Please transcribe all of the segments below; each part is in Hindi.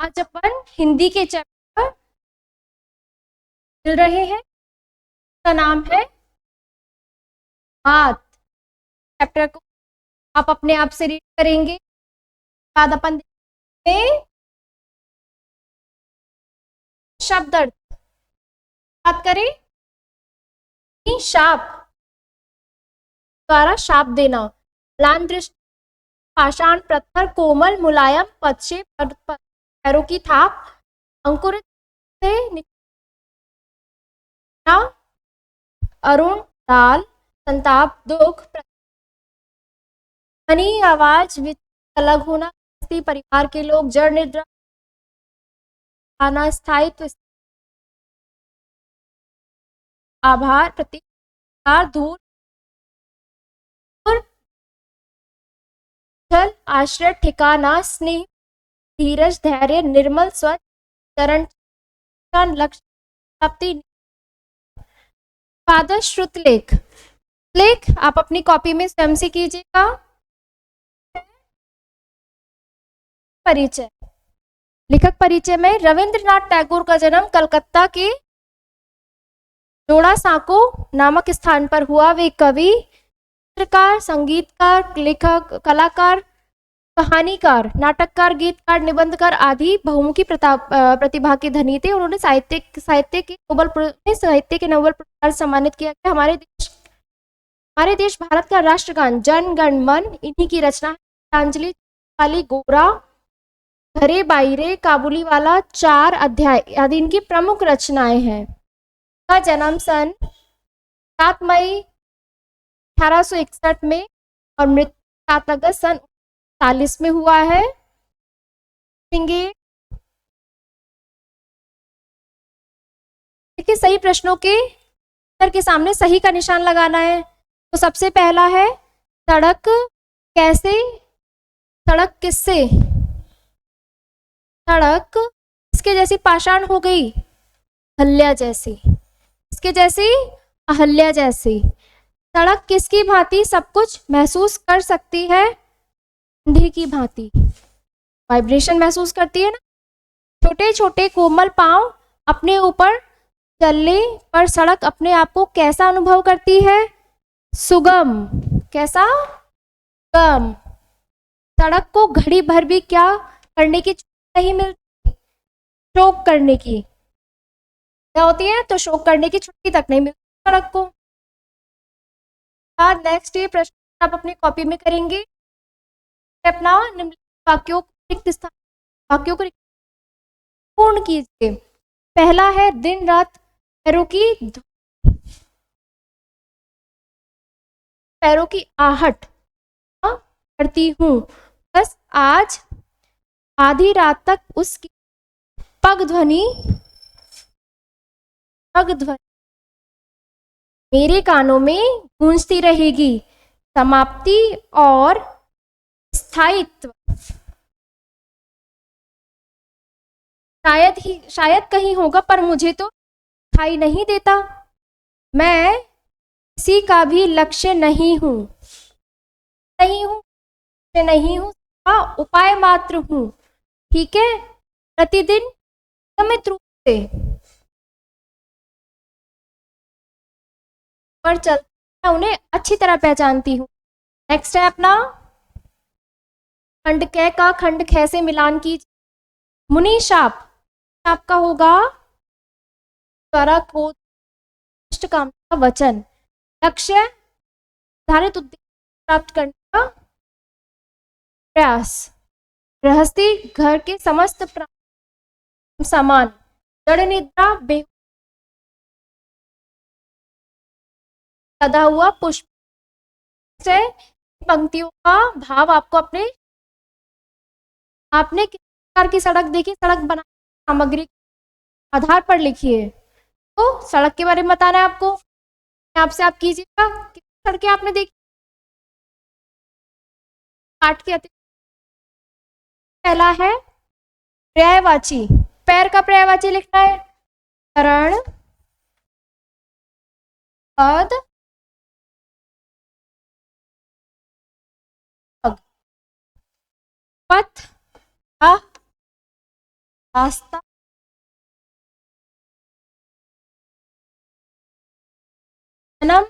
आज अपन हिंदी के चैप्टर मिल रहे हैं। का नाम है बात। चैप्टर को आप अपने आप से रीड करेंगे। बाद अपन देखेंगे शब्द अर्थ। बात करें कि शाप द्वारा शाप देना। लान दृष्टि, पाषाण, पत्थर, कोमल, मुलायम, पक्षे, पैरों की थाप, अंकुरित से निकला, अरुण, दाल, संताप, दुख, ध्वनि, आवाज, अलग होना, परिवार के लोग, जड़, निद्रा, आना, स्थायित्व, आभार, प्रतीक, धूल, जल, आश्रय, ठिकाना, स्नेह, धीरज, धैर्य, निर्मल, स्वच्छ, चरण, लक्ष्य, प्राप्ति, पाद, श्रुत लेख। लेख आप अपनी कॉपी में स्वयं से कीजिएगा। परिचय। लेखक परिचय में रविंद्रनाथ टैगोर का जन्म कलकत्ता के जोड़ा सांको नामक स्थान पर हुआ। वे कवि, चित्रकार, संगीतकार, लेखक, कलाकार, कहानीकार, नाटककार, गीतकार, निबंधकार आदि बहुमुखी प्रतिभा के धनी थे। उन्होंने साहित्य के नोबेल पुरस्कार सम्मानित किया गया। हमारे देश भारत का राष्ट्रगान जन गण मन इन्हीं की रचना है। गीतांजलि, वाली, गोरा, घरे बाइरे, काबुली वाला, 4 अध्याय आदि इनकी प्रमुख रचनाएं हैं। का जन्म सन 7 मई 1861 में और मृत्यु 7 अगस्त सन 1940 में हुआ है। देखिए सही प्रश्नों के उत्तर के सामने सही का निशान लगाना है। तो सबसे पहला है सड़क कैसे, सड़क किससे, सड़क इसके जैसी पाषाण हो गई, अहल्या जैसी, इसके जैसी अहल्या जैसी। सड़क किसकी भांति सब कुछ महसूस कर सकती है, अंधे की भांति वाइब्रेशन महसूस करती है ना। छोटे छोटे कोमल पांव अपने ऊपर चलने पर सड़क अपने आप को कैसा अनुभव करती है, सुगम। कैसा, सुगम। सड़क को घड़ी भर भी क्या करने की नहीं मिलती, शोक करने की क्या होती है, तो शोक करने की छुट्टी तक नहीं मिलती सड़क को। नेक्स्ट ये प्रश्न आप अपनी कॉपी में करेंगे। अपना वाक्यों को पूर्ण कीजिए। पहला है दिन रात पैरों की आहट करती हूँ, बस आज आधी रात तक उसकी पग ध्वनि मेरे कानों में गूंजती रहेगी। समाप्ति और स्थायित्व शायद कहीं होगा, पर मुझे तो दिखाई नहीं देता। मैं किसी का भी लक्ष्य नहीं हूँ, उपाय मात्र हूँ। ठीक है, प्रतिदिन नियमित रूप से पर चलते मैं उन्हें अच्छी तरह पहचानती हूँ। नेक्स्ट है अपना खंड कै का खंड ख से मिलान कीजिए। मुनि शाप आपका होगा द्वारा क्रोध काम का वचन। लक्ष्य निर्धारित उद्देश्य प्राप्त करने का प्रयास। गृहस्थी घर के समस्त सामान। जड़ निद्रा सदा हुआ पुष्प। पंक्तियों का भाव आपको आपने किस प्रकार की सड़क देखी, सड़क बनाने सामग्री के आधार पर लिखिए। तो सड़क के बारे में बताना है आपको, आपसे आप कीजिएगा कितनी सड़कें आपने देखी। पाठ के अतिरिक्त पहला है पर्यायवाची, पैर का पर्यायवाची लिखना है। चरण, पद, पथ, रास्ता, जन्म,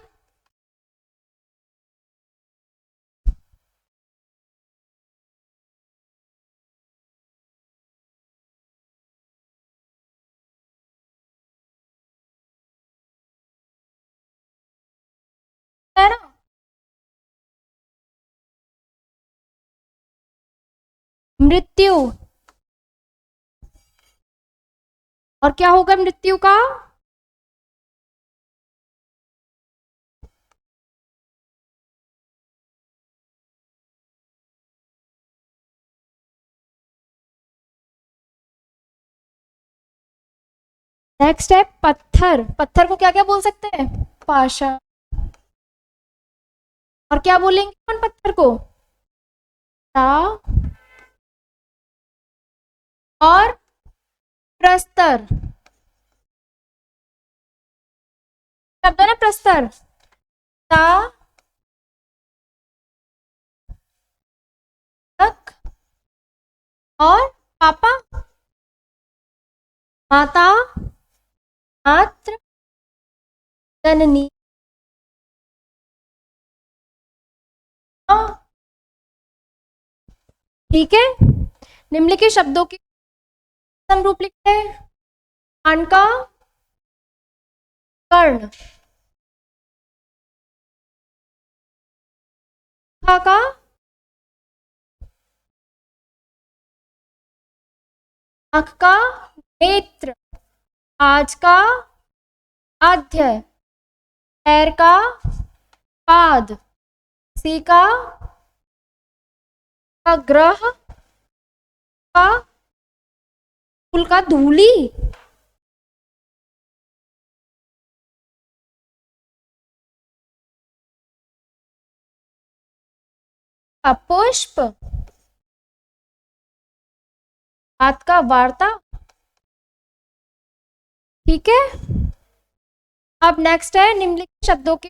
है ना? मृत्यु, और क्या होगा मृत्यु का? नेक्स्ट है पत्थर। पत्थर को क्या क्या बोल सकते हैं? पाषाण। और क्या बोलेंगे अपन पत्थर को? ता और प्रस्तर। शब्द है ना प्रस्तर। ता तक और पापा, माता, मात्र, जननी। हाँ, ठीक है। निम्नलिखित शब्दों के समरूप लिखते हैं। कान का कर्ण, खा का आंख का नेत्र, आज का आद्य, पैर का पाद, सी का ग्रह, का फूल का धूली, का पुष्प, हाथ का वार्ता। ठीक है। अब नेक्स्ट है निम्नलिखित शब्दों के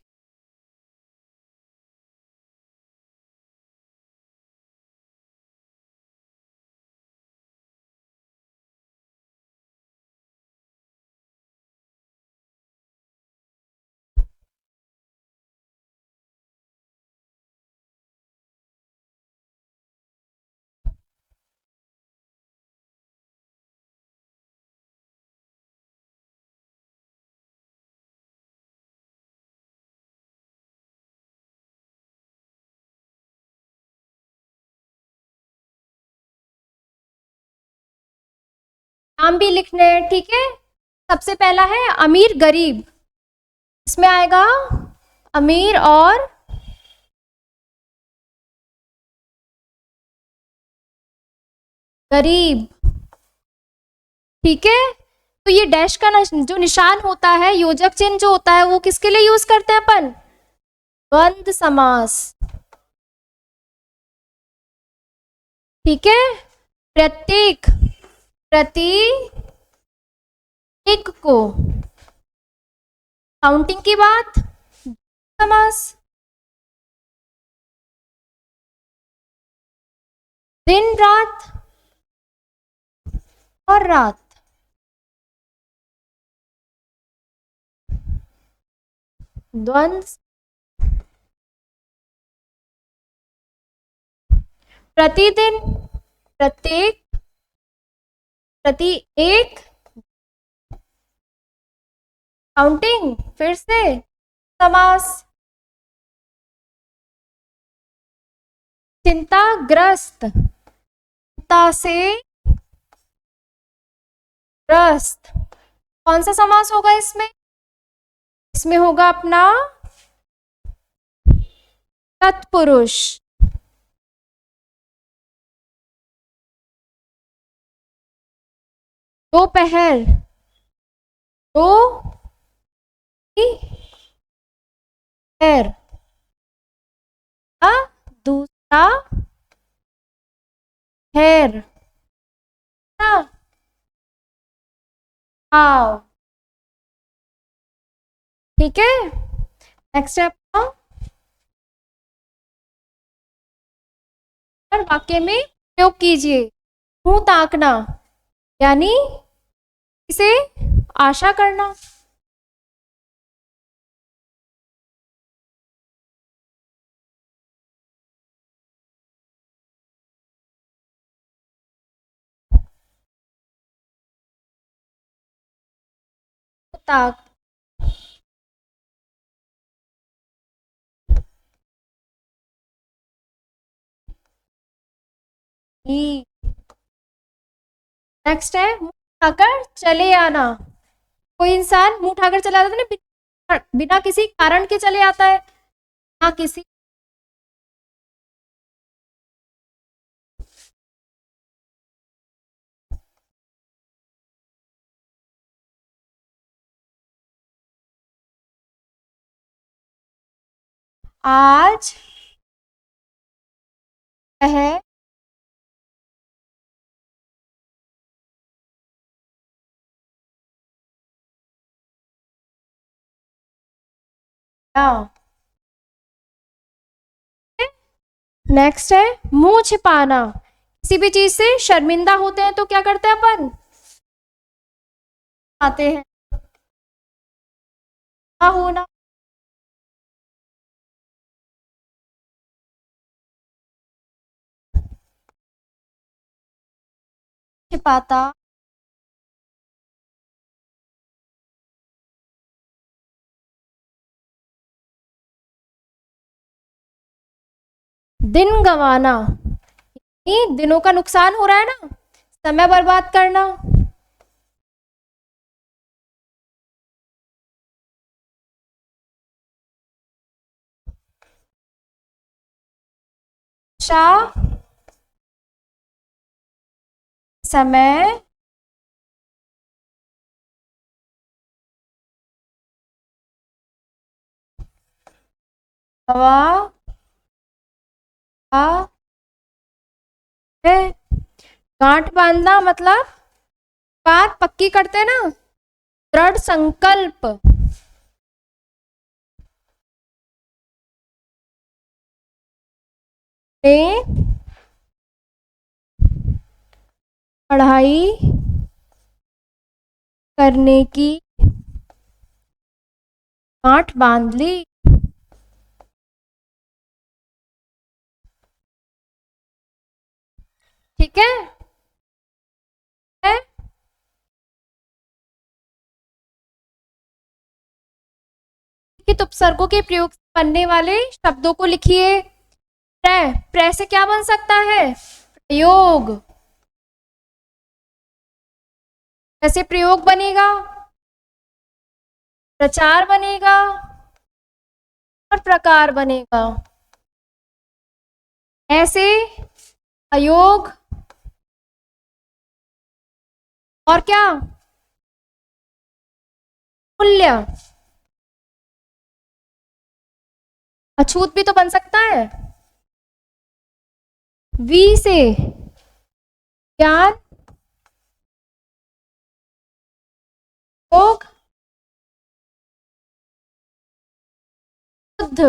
नाम भी लिखने हैं। ठीक है। सबसे पहला है अमीर गरीब। इसमें आएगा अमीर और गरीब। ठीक है। तो ये डैश का जो निशान होता है, योजक चिन्ह जो होता है, वो किसके लिए यूज करते हैं अपन? द्वंद्व समास। ठीक है। प्रत्येक, प्रति, एक को, काउंटिंग की बात, समास। दिन रात और रात, द्वंद्व। प्रतिदिन, प्रत्येक, प्रति एक, काउंटिंग, फिर से समास। चिंताग्रस्त, चिंता से ग्रस्त। कौन सा समास होगा इसमें? इसमें होगा अपना तत्पुरुष। दोपहर, दो पैर, दूसरा हैर, हाव। ठीक है। नेक्स्ट है आपका वाक्य में प्रयोग कीजिए। मुंह ताकना, यानी इसे आशा करना। ताक नेक्स्ट है मुंह उठाकर चले आना। कोई इंसान मुंह उठाकर चला जाता है ना, बिना किसी कारण के चले आता है, ना किसी। आज वह नेक्स्ट है मुंह छिपाना। किसी भी चीज से शर्मिंदा होते हैं तो क्या करते हैं अपन, आते हैं ना होना। छिपाता दिन गंवाना, ये दिनों का नुकसान हो रहा है ना, समय बर्बाद करना। शाह समय हवा है। गांठ बांधना मतलब बात पक्की करते हैं ना, दृढ़ संकल्प। ने पढ़ाई करने की गांठ बांध ली। ठीक है, कि उपसर्गों के प्रयोग से बनने वाले शब्दों को लिखिए। प्र से क्या बन सकता है, प्रयोग। कैसे प्रयोग बनेगा, प्रचार बनेगा और प्रकार बनेगा। ऐसे अयोग और क्या, मूल्य। अछूत भी तो बन सकता है। वी से ज्ञान, योग, शुद्ध।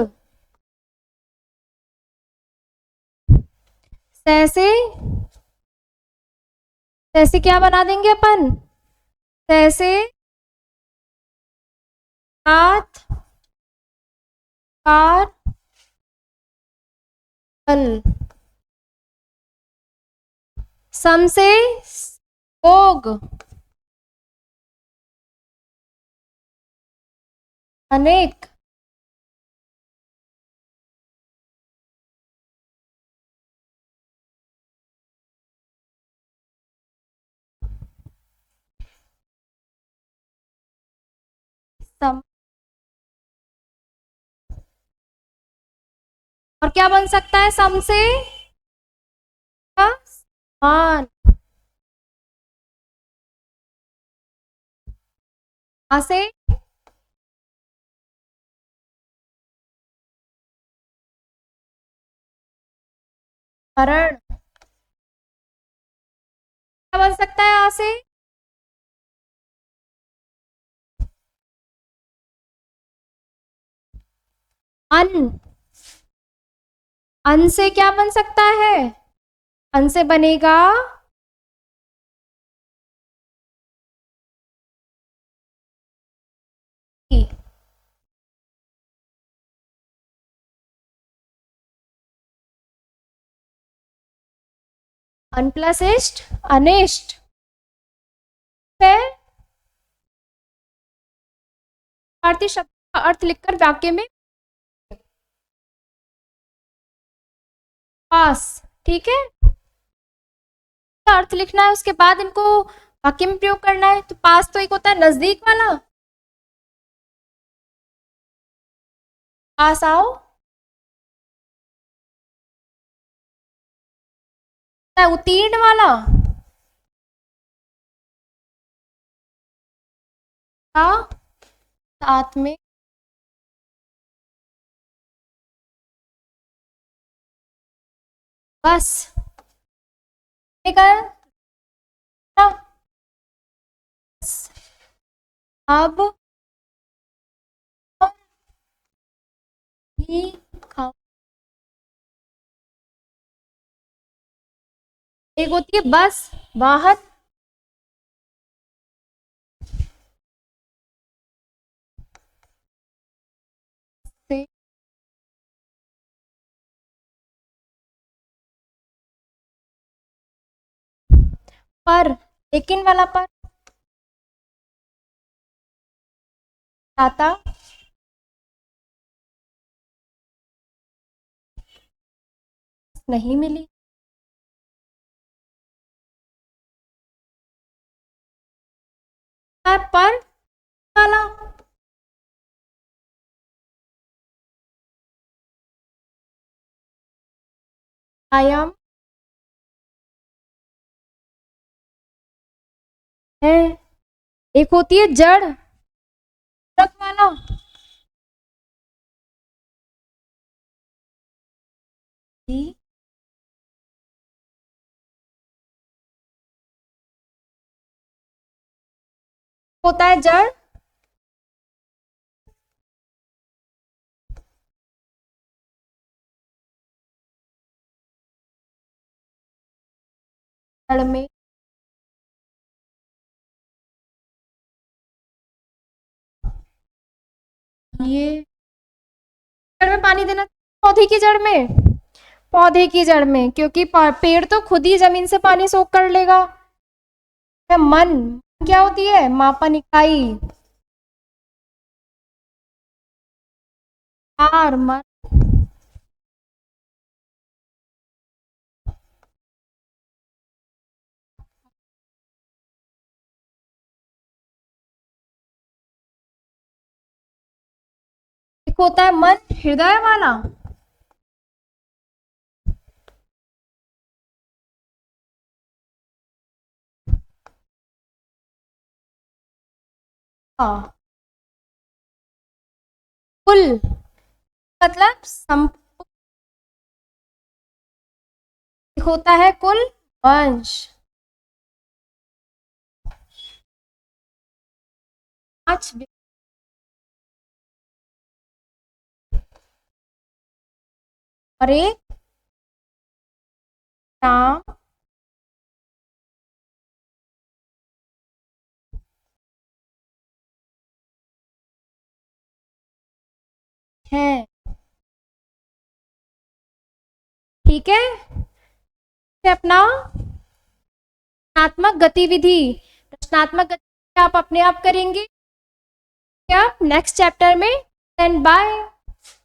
से से क्या बना देंगे अपन, से सात कार फल। सम से योग, अनेक। सम और क्या बन सकता है, सम से समान। से हरण। क्या बन सकता है, आ से अन। अन से क्या बन सकता है, अन से बनेगा अन प्लस इष्ट अनिष्ट है। भारतीय शब्द का अर्थ लिखकर वाक्य में पास, ठीक है, अर्थ लिखना है, उसके बाद इनको वाक्य में प्रयोग करना है। तो पास तो एक होता है नजदीक वाला, पास आओ, उत्तीर्ण वाला, साथ में, बस अब ही खाओ। एक होती है बस, वाहन, से, पर, लेकिन वाला पर, आता, नहीं मिली, पर वाला, आयाम है। एक होती है जड़, रख वाला, होता है जड़, जड़ में, ये जड़ में पानी देना, पौधे की जड़ में, पौधे की जड़ में, क्योंकि पेड़ तो खुद ही जमीन से पानी सोख कर लेगा। मन क्या होती है, मापन इकाई, हार, मन, एक होता है मन हृदय वाला, हाँ, कुल मतलब होता है कुल वंश, पांच, और एक नाम है, ठीक है। अपना रचनात्मक गतिविधि, रचनात्मक गतिविधि आप अपने आप करेंगे क्या नेक्स्ट चैप्टर में। And bye.